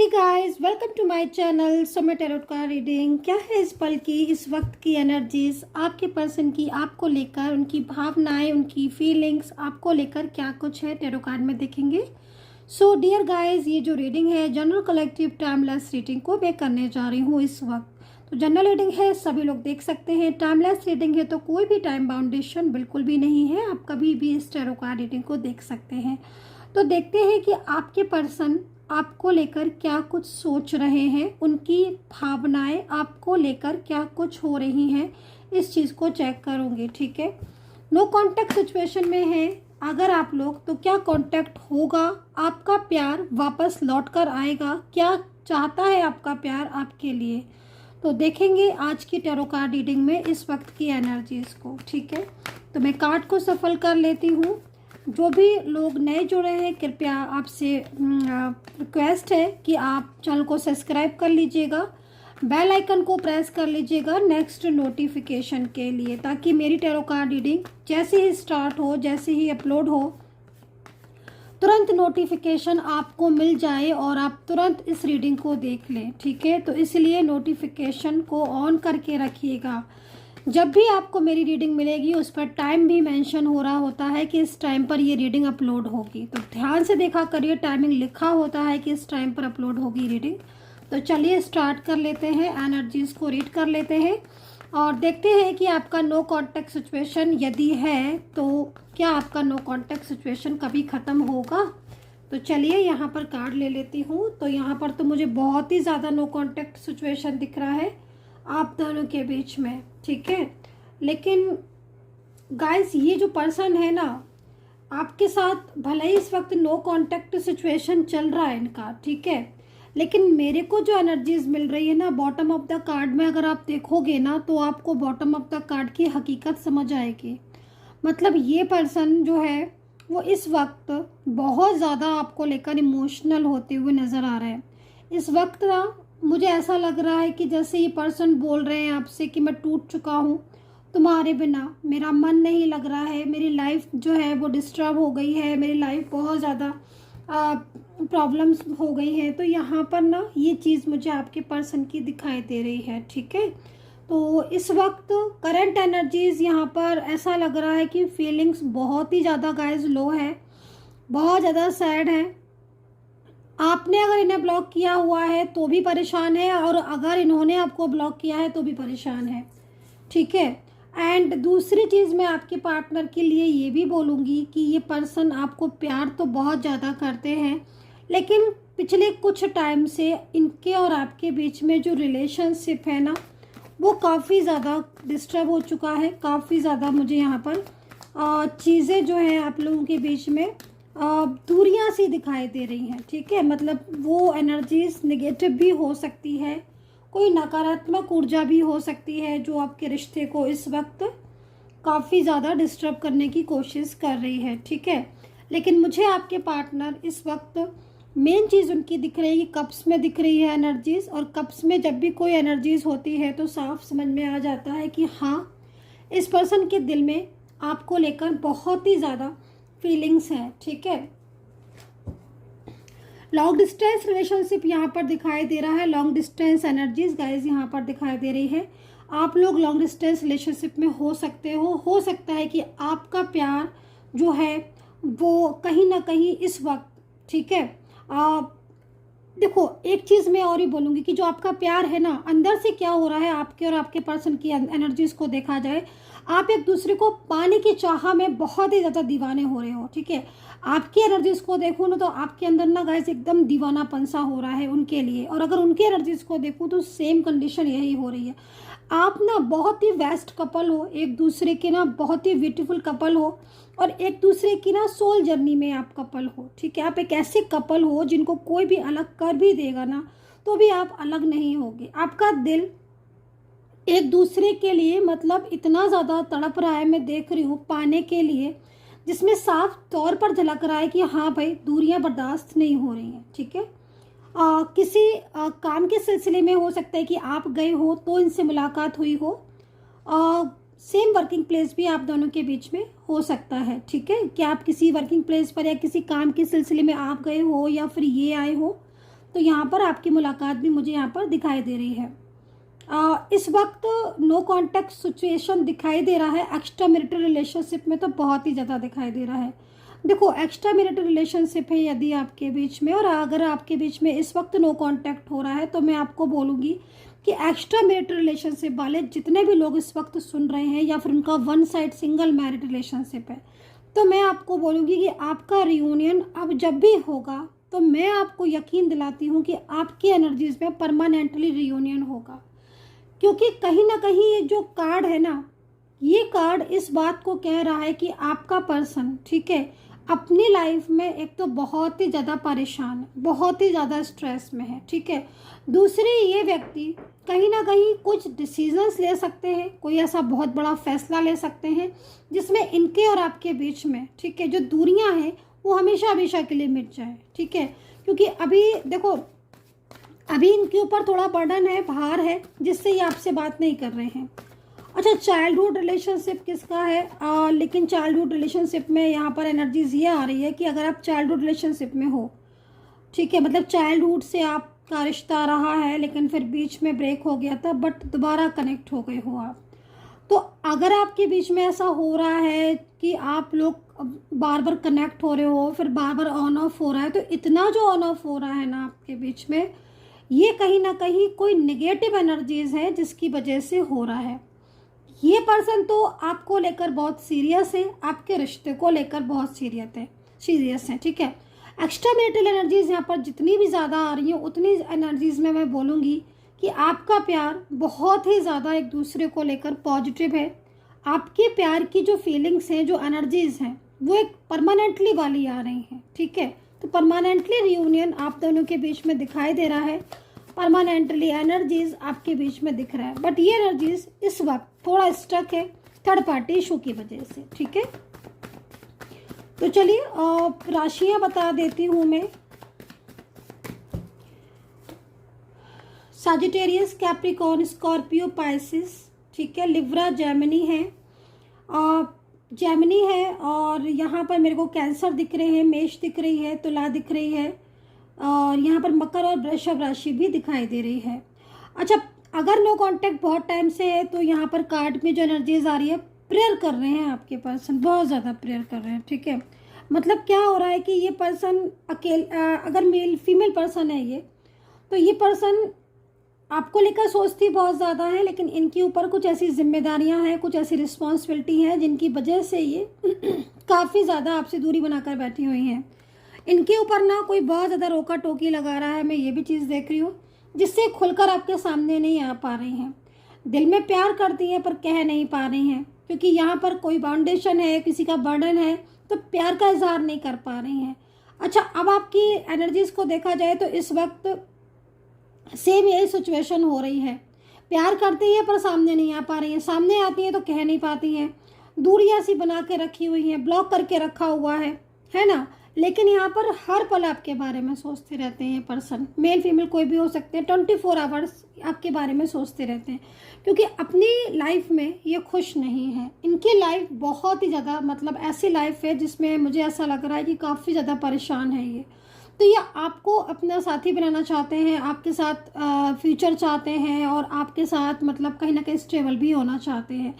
Hey guys, welcome to my channel सोमे tarot का reading. क्या है इस पल की, इस वक्त की एनर्जीज आपके पर्सन की, आपको लेकर, उनकी भावनाएं, उनकी फीलिंग्स आपको लेकर क्या कुछ है टैरो कार्ड में देखेंगे। सो डियर गाइस, ये जो रीडिंग है जनरल कलेक्टिव टाइमलेस रीडिंग को मैं करने जा रही हूँ इस वक्त। तो जनरल रीडिंग है, सभी लोग देख सकते हैं। टाइमलेस रीडिंग है तो कोई भी टाइम बाउंडेशन बिल्कुल भी नहीं है, आप कभी भी इस टैरो कार्ड रीडिंग को देख सकते हैं। तो देखते हैं कि आपके पर्सन आपको लेकर क्या कुछ सोच रहे हैं, उनकी भावनाएं आपको लेकर क्या कुछ हो रही हैं, इस चीज़ को चेक करूँगी। ठीक है, नो कांटेक्ट सिचुएशन में है अगर आप लोग, तो क्या कांटेक्ट होगा, आपका प्यार वापस लौट कर आएगा, क्या चाहता है आपका प्यार आपके लिए। तो देखेंगे आज की टैरो कार्ड रीडिंग में इस वक्त की एनर्जीज को। ठीक है, तो मैं कार्ड को सफल कर लेती हूँ। जो भी लोग नए जुड़े हैं, कृपया आपसे रिक्वेस्ट है कि आप चैनल को सब्सक्राइब कर लीजिएगा, बेल आइकन को प्रेस कर लीजिएगा नेक्स्ट नोटिफिकेशन के लिए, ताकि मेरी टैरो कार्ड रीडिंग जैसे ही स्टार्ट हो, जैसे ही अपलोड हो, तुरंत नोटिफिकेशन आपको मिल जाए और आप तुरंत इस रीडिंग को देख लें। ठीक है, तो इसलिए नोटिफिकेशन को ऑन करके रखिएगा। जब भी आपको मेरी रीडिंग मिलेगी उस पर टाइम भी मेंशन हो रहा होता है कि इस टाइम पर ये रीडिंग अपलोड होगी, तो ध्यान से देखा करिए, टाइमिंग लिखा होता है कि इस टाइम पर अपलोड होगी रीडिंग। तो चलिए स्टार्ट कर लेते हैं, एनर्जीज को रीड कर लेते हैं और देखते हैं कि आपका नो कांटेक्ट सिचुएशन यदि है तो क्या आपका नो कांटेक्ट सिचुएशन कभी ख़त्म होगा। तो चलिए यहाँ पर कार्ड ले लेती हूँ। तो यहाँ पर तो मुझे बहुत ही ज़्यादा नो कांटेक्ट सिचुएशन दिख रहा है आप दोनों के बीच में। ठीक है, लेकिन गाइस ये जो पर्सन है ना आपके साथ, भले ही इस वक्त नो कांटेक्ट सिचुएशन चल रहा है इनका, ठीक है, लेकिन मेरे को जो एनर्जीज मिल रही है ना, बॉटम ऑफ द कार्ड में अगर आप देखोगे ना तो आपको बॉटम ऑफ द कार्ड की हकीकत समझ आएगी। मतलब ये पर्सन जो है वो इस वक्त बहुत ज़्यादा आपको लेकर इमोशनल होते हुए नज़र आ रहे हैं। इस वक्त ना मुझे ऐसा लग रहा है कि जैसे ये पर्सन बोल रहे हैं आपसे कि मैं टूट चुका हूँ तुम्हारे बिना, मेरा मन नहीं लग रहा है, मेरी लाइफ जो है वो डिस्टर्ब हो गई है, मेरी लाइफ बहुत ज़्यादा प्रॉब्लम्स हो गई है। तो यहाँ पर ना ये चीज़ मुझे आपके पर्सन की दिखाई दे रही है। ठीक है, तो इस वक्त करंट एनर्जीज यहाँ पर ऐसा लग रहा है कि फीलिंग्स बहुत ही ज़्यादा गाइस लो है, बहुत ज़्यादा सैड है। आपने अगर इन्हें ब्लॉक किया हुआ है तो भी परेशान है, और अगर इन्होंने आपको ब्लॉक किया है तो भी परेशान है। ठीक है, एंड दूसरी चीज़ मैं आपके पार्टनर के लिए ये भी बोलूँगी कि ये पर्सन आपको प्यार तो बहुत ज़्यादा करते हैं, लेकिन पिछले कुछ टाइम से इनके और आपके बीच में जो रिलेशनशिप है ना वो काफ़ी ज़्यादा डिस्टर्ब हो चुका है। काफ़ी ज़्यादा मुझे यहाँ पर चीज़ें जो है आप लोगों के बीच में दूरियां सी दिखाई दे रही हैं। ठीक है, मतलब वो एनर्जीज नेगेटिव भी हो सकती है, कोई नकारात्मक ऊर्जा भी हो सकती है जो आपके रिश्ते को इस वक्त काफ़ी ज़्यादा डिस्टर्ब करने की कोशिश कर रही है। ठीक है, लेकिन मुझे आपके पार्टनर इस वक्त मेन चीज़ उनकी दिख रही है, कप्स में दिख रही है एनर्जीज, और कप्स में जब भी कोई एनर्जीज होती है तो साफ समझ में आ जाता है कि हाँ इस पर्सन के दिल में आपको लेकर बहुत ही ज़्यादा फीलिंग्स हैं। ठीक है, लॉन्ग डिस्टेंस रिलेशनशिप यहाँ पर दिखाई दे रहा है, लॉन्ग डिस्टेंस एनर्जीज गाइज यहाँ पर दिखाई दे रही है। आप लोग लॉन्ग डिस्टेंस रिलेशनशिप में हो सकते हो सकता है कि आपका प्यार जो है वो कहीं ना कहीं इस वक्त, ठीक है, देखो एक चीज़ मैं और ही बोलूँगी कि जो आपका प्यार है ना, अंदर से क्या हो रहा है आपके और आपके पर्सन की एनर्जीज को देखा जाए, आप एक दूसरे को पाने की चाह में बहुत ही ज़्यादा दीवाने हो रहे हो। ठीक है, आपकी एनर्जीज को देखूँ ना तो आपके अंदर ना गाइस एकदम दीवानापन सा हो रहा है उनके लिए, और अगर उनकी एनर्जीज को देखूँ तो सेम कंडीशन यही हो रही है। आप ना बहुत ही बेस्ट कपल हो, एक दूसरे के ना बहुत ही ब्यूटीफुल कपल हो, और एक दूसरे की ना सोल जर्नी में आप कपल हो। ठीक है, आप एक ऐसे कपल हो जिनको कोई भी अलग कर भी देगा ना तो भी आप अलग नहीं होगे। आपका दिल एक दूसरे के लिए मतलब इतना ज़्यादा तड़प रहा है, मैं देख रही हूँ पाने के लिए, जिसमें साफ तौर पर झलक रहा है कि हाँ भाई दूरियां बर्दाश्त नहीं हो रही हैं। ठीक है, किसी काम के सिलसिले में हो सकता है कि आप गए हो तो इनसे मुलाकात हुई हो, सेम वर्किंग प्लेस भी आप दोनों के बीच में हो सकता है। ठीक है, कि आप किसी वर्किंग प्लेस पर या किसी काम के सिलसिले में आप गए हो या फिर ये आए हो, तो यहाँ पर आपकी मुलाकात भी मुझे यहाँ पर दिखाई दे रही है। इस वक्त नो कांटेक्ट सिचुएशन दिखाई दे रहा है। एक्स्ट्रा मैरिटल रिलेशनशिप में तो बहुत ही ज़्यादा दिखाई दे रहा है। देखो, एक्स्ट्रा मैरिटल रिलेशनशिप है यदि आपके बीच में, और अगर आपके बीच में इस वक्त नो कांटेक्ट हो रहा है, तो मैं आपको बोलूँगी कि एक्स्ट्रा मैरिटल रिलेशनशिप वाले जितने भी लोग इस वक्त सुन रहे हैं, या फिर उनका one side single married relationship है, तो मैं आपको बोलूँगी कि आपका रियूनियन अब जब भी होगा, तो मैं आपको यकीन दिलाती हूँ कि आपकी एनर्जीज में परमानेंटली रियूनियन होगा। क्योंकि कहीं ना कहीं ये जो कार्ड है ना, ये कार्ड इस बात को कह रहा है कि आपका पर्सन, ठीक है, अपनी लाइफ में एक तो बहुत ही ज़्यादा परेशान है, बहुत ही ज़्यादा स्ट्रेस में है, ठीक है। दूसरी, ये व्यक्ति कहीं ना कहीं कुछ डिसीजंस ले सकते हैं, कोई ऐसा बहुत बड़ा फैसला ले सकते हैं जिसमें इनके और आपके बीच में, ठीक है, जो दूरियां हैं वो हमेशा हमेशा के लिए मिट जाए, ठीक है। क्योंकि अभी देखो, अभी इनके ऊपर थोड़ा बर्डन है, भार है, जिससे ये आपसे बात नहीं कर रहे हैं। अच्छा, चाइल्डहुड रिलेशनशिप किसका है? लेकिन चाइल्डहुड रिलेशनशिप में यहाँ पर एनर्जीज ये आ रही है कि अगर आप चाइल्डहुड रिलेशनशिप में हो, ठीक है, मतलब चाइल्डहुड से आपका रिश्ता रहा है, लेकिन फिर बीच में ब्रेक हो गया था, बट दोबारा कनेक्ट हो गए हो आप, तो अगर आपके बीच में ऐसा हो रहा है कि आप लोग बार बार कनेक्ट हो रहे हो, फिर बार बार ऑन ऑफ हो रहा है, तो इतना जो ऑन ऑफ हो रहा है ना आपके बीच में, ये कहीं ना कहीं कोई नेगेटिव एनर्जीज है जिसकी वजह से हो रहा है। ये पर्सन तो आपको लेकर बहुत सीरियस है, आपके रिश्ते को लेकर बहुत सीरियस है, ठीक है। एक्स्ट्रा मैरिटल एनर्जीज यहाँ पर जितनी भी ज़्यादा आ रही हैं, उतनी एनर्जीज में मैं बोलूँगी कि आपका प्यार बहुत ही ज़्यादा एक दूसरे को लेकर पॉजिटिव है। आपके प्यार की जो फीलिंग्स हैं, जो एनर्जीज हैं, वो एक परमानेंटली वाली आ रही हैं, ठीक है। तो परमानेंटली रियूनियन आप दोनों के बीच में दिखाई दे रहा है, परमानेंटली एनर्जीज आपके बीच में दिख रहा है, बट ये एनर्जीज इस वक्त थोड़ा स्टक है थर्ड पार्टी इशू की वजह से, ठीक है। तो चलिए राशियां बता देती हूँ मैं। सजिटेरियस, कैप्रिकॉर्न, स्कॉर्पियो, पाइसिस, ठीक है, लिब्रा, जेमिनी है, जेमिनी है, और यहाँ पर मेरे को कैंसर दिख रहे हैं, मेष दिख रही है, तुला दिख रही है, और यहाँ पर मकर और वृषभ राशि भी दिखाई दे रही है। अच्छा, अगर नो कांटेक्ट बहुत टाइम से है, तो यहाँ पर कार्ड में जो एनर्जीज आ रही है, प्रेयर कर रहे हैं आपके पर्सन, बहुत ज़्यादा प्रेयर कर रहे हैं, ठीक है। मतलब क्या हो रहा है कि ये पर्सन अगर मेल फीमेल पर्सन है ये, तो ये पर्सन आपको लेकर सोचती बहुत ज़्यादा है, लेकिन इनके ऊपर कुछ ऐसी जिम्मेदारियां हैं, कुछ ऐसी रिस्पॉन्सिबिलिटी हैं जिनकी वजह से ये काफ़ी ज़्यादा आपसे दूरी बनाकर बैठी हुई हैं। इनके ऊपर ना कोई बहुत ज़्यादा रोका टोकी लगा रहा है, मैं ये भी चीज़ देख रही हूँ, जिससे खुलकर आपके सामने नहीं आ पा रही हैं। दिल में प्यार करती हैं पर कह नहीं पा रही हैं, क्योंकि यहाँ पर कोई बाउंडेशन है, किसी का बर्डन है, तो प्यार का इजहार नहीं कर पा रही हैं। अच्छा, अब आपकी एनर्जीज को देखा जाए तो इस वक्त सेम यही सिचुएशन हो रही है। प्यार करती है पर सामने नहीं आ पा रही हैं, सामने आती हैं तो कह नहीं पाती हैं, दूरियां सी बना के रखी हुई हैं, ब्लॉक करके रखा हुआ है ना। लेकिन यहाँ पर हर पल आपके बारे में सोचते रहते हैं पर्सन, मेल फीमेल कोई भी हो सकते हैं, 24 आवर्स आपके बारे में सोचते रहते हैं, क्योंकि अपनी लाइफ में ये खुश नहीं है। इनकी लाइफ बहुत ही ज़्यादा, मतलब ऐसी लाइफ है जिसमें मुझे ऐसा लग रहा है कि काफ़ी ज़्यादा परेशान है ये। तो ये आपको अपना साथी बनाना चाहते हैं, आपके साथ फ्यूचर चाहते हैं, और आपके साथ मतलब कहीं ना कहीं स्टेबल भी होना चाहते हैं,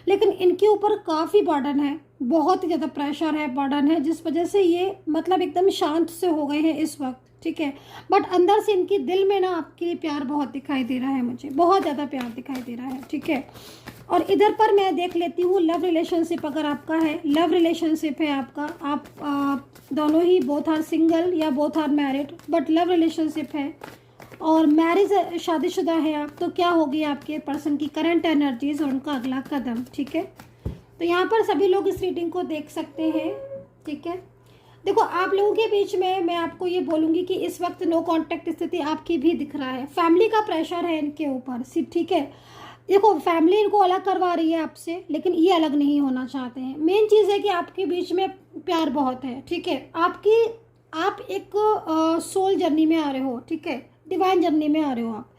लेकिन इनके ऊपर काफ़ी बर्डन है, बहुत ही ज़्यादा प्रेशर है, बर्डन है, जिस वजह से ये मतलब एकदम शांत से हो गए हैं इस वक्त, ठीक है। बट अंदर से इनके दिल में ना आपके लिए प्यार बहुत दिखाई दे रहा है, मुझे बहुत ज़्यादा प्यार दिखाई दे रहा है, ठीक है। और इधर पर मैं देख लेती हूँ लव रिलेशनशिप, अगर आपका है, लव रिलेशनशिप है आपका, आप दोनों ही बोथ आर सिंगल या both are married, but love relationship है और मैरिज, शादीशुदा है आप, तो क्या होगी आपके पर्सन की करंट एनर्जीज और उनका अगला कदम, ठीक है। तो यहाँ पर सभी लोग इस रीडिंग को देख सकते हैं, ठीक है। देखो, आप लोगों के बीच में मैं आपको ये बोलूँगी कि इस वक्त नो कांटेक्ट स्थिति आपकी भी दिख रहा है, फैमिली का प्रेशर है इनके ऊपर, ठीक है। देखो, फैमिली इनको अलग करवा रही है आपसे, लेकिन ये अलग नहीं होना चाहते हैं। मेन चीज़ है कि आपके बीच में प्यार बहुत है, ठीक है। आप एक सोल जर्नी में आ रहे हो, ठीक है, डिवाइन जर्नी में आ रहे हो आप।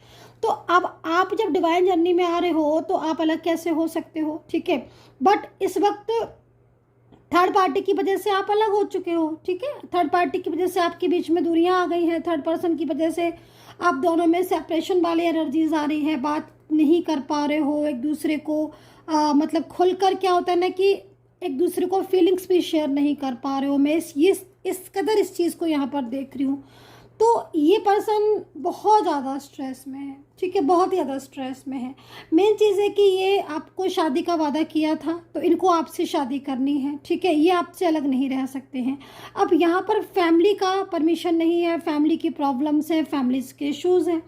तो अब आप जब डिवाइन जर्नी में आ रहे हो तो आप अलग कैसे हो सकते हो, ठीक है। बट इस वक्त थर्ड पार्टी की वजह से आप अलग हो चुके हो, ठीक है। थर्ड पार्टी की वजह से आपके बीच में दूरियां आ गई हैं। थर्ड पर्सन की वजह से आप दोनों में सेपरेशन वाली एनर्जीज आ रही है। बात नहीं कर पा रहे हो एक दूसरे को, मतलब खुलकर, क्या होता है ना कि एक दूसरे को फीलिंग्स भी शेयर नहीं कर पा रहे हो। मैं इस कदर इस चीज़ को यहाँ पर देख रही हूँ। तो ये पर्सन बहुत ज़्यादा स्ट्रेस में है, ठीक है, बहुत ज़्यादा स्ट्रेस में है। मेन चीज़ है कि ये आपको शादी का वादा किया था, तो इनको आपसे शादी करनी है, ठीक है। ये आपसे अलग नहीं रह सकते हैं। अब यहाँ पर फैमिली का परमिशन नहीं है, फैमिली की प्रॉब्लम्स हैं, फैमिलीज के इश्यूज़ हैं।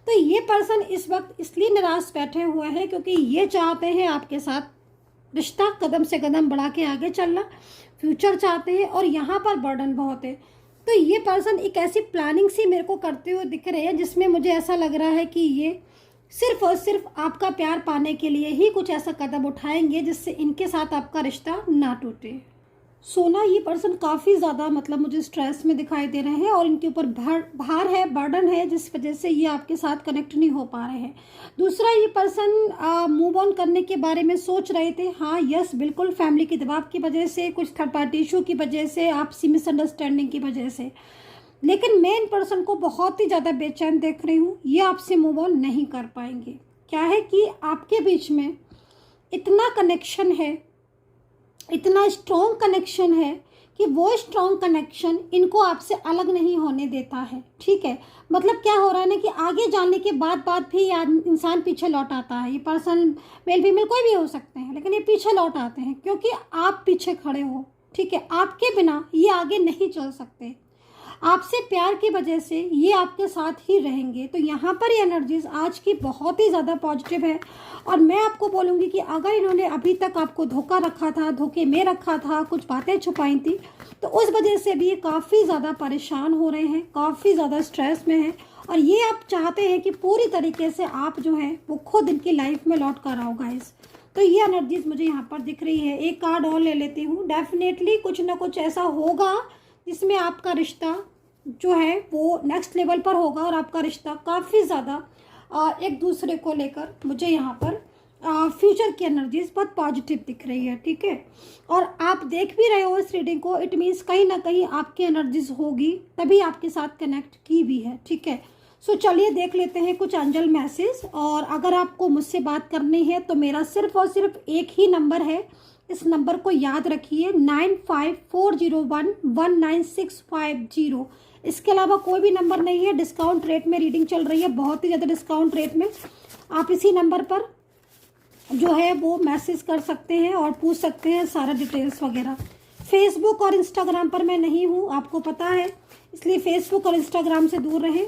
तो ये पर्सन इस वक्त इसलिए निराश बैठे हुए हैं क्योंकि ये चाहते हैं आपके साथ रिश्ता कदम से कदम बढ़ा के आगे चलना, फ्यूचर चाहते हैं, और यहाँ पर बर्डन बहुत है। तो ये पर्सन एक ऐसी प्लानिंग सी मेरे को करते हुए दिख रहे हैं जिसमें मुझे ऐसा लग रहा है कि ये सिर्फ और सिर्फ आपका प्यार पाने के लिए ही कुछ ऐसा कदम उठाएंगे जिससे इनके साथ आपका रिश्ता ना टूटे। सोना, ये पर्सन काफ़ी ज़्यादा मतलब मुझे स्ट्रेस में दिखाई दे रहे हैं और इनके ऊपर भार है, बर्डन है, जिस वजह से ये आपके साथ कनेक्ट नहीं हो पा रहे हैं। दूसरा, ये पर्सन मूव ऑन करने के बारे में सोच रहे थे। हाँ, यस, बिल्कुल, फैमिली के दबाव की वजह से, कुछ थर्ड पार्टी इशू की वजह से, आपसी मिसअंडरस्टैंडिंग की वजह से। लेकिन मैं इन पर्सन को बहुत ही ज़्यादा बेचैन देख रही हूँ। ये आपसे मूव ऑन नहीं कर पाएंगे। क्या है कि आपके बीच में इतना कनेक्शन है, इतना स्ट्रॉन्ग कनेक्शन है कि वो स्ट्रॉन्ग कनेक्शन इनको आपसे अलग नहीं होने देता है, ठीक है। मतलब क्या हो रहा है ना कि आगे जाने के बाद भी इंसान पीछे लौट आता है। ये पर्सन मेल फीमेल कोई भी हो सकते हैं, लेकिन ये पीछे लौट आते हैं क्योंकि आप पीछे खड़े हो, ठीक है। आपके बिना ये आगे नहीं चल सकते। आपसे प्यार की वजह से ये आपके साथ ही रहेंगे। तो यहाँ पर ये एनर्जीज आज की बहुत ही ज़्यादा पॉजिटिव है। और मैं आपको बोलूँगी कि अगर इन्होंने अभी तक आपको धोखा रखा था, धोखे में रखा था, कुछ बातें छुपाई थी, तो उस वजह से भी ये काफ़ी ज़्यादा परेशान हो रहे हैं, काफ़ी ज़्यादा स्ट्रेस में हैं। और ये आप चाहते हैं कि पूरी तरीके से आप जो है वो खुद इनकी लाइफ में लौट कर आओ गाइस। तो ये एनर्जीज मुझे यहाँ पर दिख रही है। एक कार्ड और ले लेती हूँ। डेफिनेटली कुछ ना कुछ ऐसा होगा जिसमें आपका रिश्ता जो है वो नेक्स्ट लेवल पर होगा और आपका रिश्ता काफ़ी ज़्यादा एक दूसरे को लेकर मुझे यहाँ पर फ्यूचर की एनर्जीज बहुत पॉजिटिव दिख रही है, ठीक है। और आप देख भी रहे हो इस रीडिंग को, इट मीन्स कहीं ना कहीं आपकी एनर्जीज होगी तभी आपके साथ कनेक्ट की भी है, ठीक है। सो चलिए देख लेते हैं कुछ एंजल मैसेज। और अगर आपको मुझसे बात करनी है तो मेरा सिर्फ और सिर्फ एक ही नंबर है, इस नंबर को याद रखिए, 9540119650। इसके अलावा कोई भी नंबर नहीं है। डिस्काउंट रेट में रीडिंग चल रही है, बहुत ही ज़्यादा डिस्काउंट रेट में। आप इसी नंबर पर जो है वो मैसेज कर सकते हैं और पूछ सकते हैं सारा डिटेल्स वगैरह। फेसबुक और इंस्टाग्राम पर मैं नहीं हूँ, आपको पता है, इसलिए फेसबुक और इंस्टाग्राम से दूर रहें।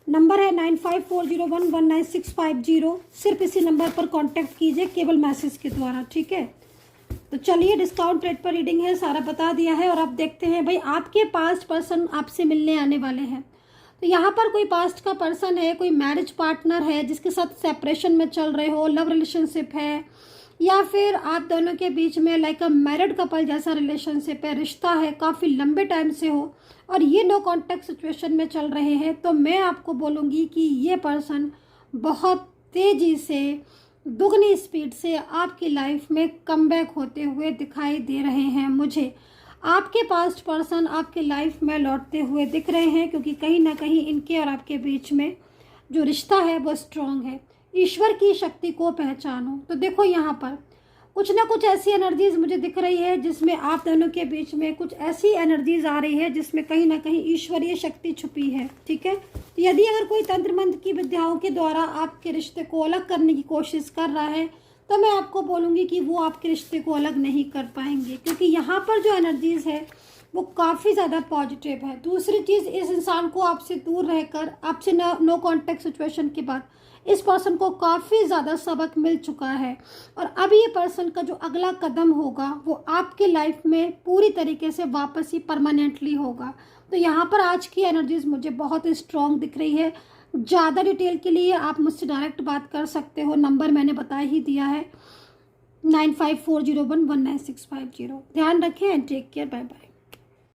नंबर है 9540119650। सिर्फ इसी नंबर पर कांटेक्ट कीजिए केवल मैसेज के द्वारा, ठीक है। तो चलिए, डिस्काउंट रेट पर रीडिंग है, सारा बता दिया है। और अब देखते हैं भाई आपके पास्ट पर्सन आपसे मिलने आने वाले हैं। तो यहाँ पर कोई पास्ट का पर्सन है, कोई मैरिज पार्टनर है जिसके साथ सेपरेशन में चल रहे हो, लव रिलेशनशिप है, या फिर आप दोनों के बीच में लाइक अ मैरिड कपल जैसा रिलेशनशिप है, रिश्ता है, काफ़ी लंबे टाइम से हो और ये नो कॉन्टैक्ट सिचुएशन में चल रहे हैं। तो मैं आपको बोलूँगी कि ये पर्सन बहुत तेज़ी से, दुगनी स्पीड से आपकी लाइफ में कमबैक होते हुए दिखाई दे रहे हैं। मुझे आपके पास्ट पर्सन आपके लाइफ में लौटते हुए दिख रहे हैं क्योंकि कहीं ना कहीं इनके और आपके बीच में जो रिश्ता है वो स्ट्रॉन्ग है। ईश्वर की शक्ति को पहचानो। तो देखो यहाँ पर कुछ ना कुछ ऐसी एनर्जीज मुझे दिख रही है जिसमें आप दोनों के बीच में कुछ ऐसी एनर्जीज आ रही है जिसमें कहीं ना कहीं ईश्वरीय शक्ति छुपी है, ठीक है। तो यदि अगर कोई तंत्र मंत्र की विद्याओं के द्वारा आपके रिश्ते को अलग करने की कोशिश कर रहा है तो मैं आपको बोलूँगी कि वो आपके रिश्ते को अलग नहीं कर पाएंगे क्योंकि यहाँ पर जो एनर्जीज है वो काफ़ी ज़्यादा पॉजिटिव है। दूसरी चीज़, इस इंसान को आपसे दूर रहकर, आपसे नो कॉन्टैक्ट सिचुएशन के बाद इस पर्सन को काफ़ी ज़्यादा सबक मिल चुका है और अब ये पर्सन का जो अगला कदम होगा वो आपके लाइफ में पूरी तरीके से वापस ही परमानेंटली होगा। तो यहाँ पर आज की एनर्जीज मुझे बहुत स्ट्रॉन्ग दिख रही है। ज़्यादा डिटेल के लिए आप मुझसे डायरेक्ट बात कर सकते हो, नंबर मैंने बता ही दिया है 9540119650। ध्यान रखें and take care, bye bye.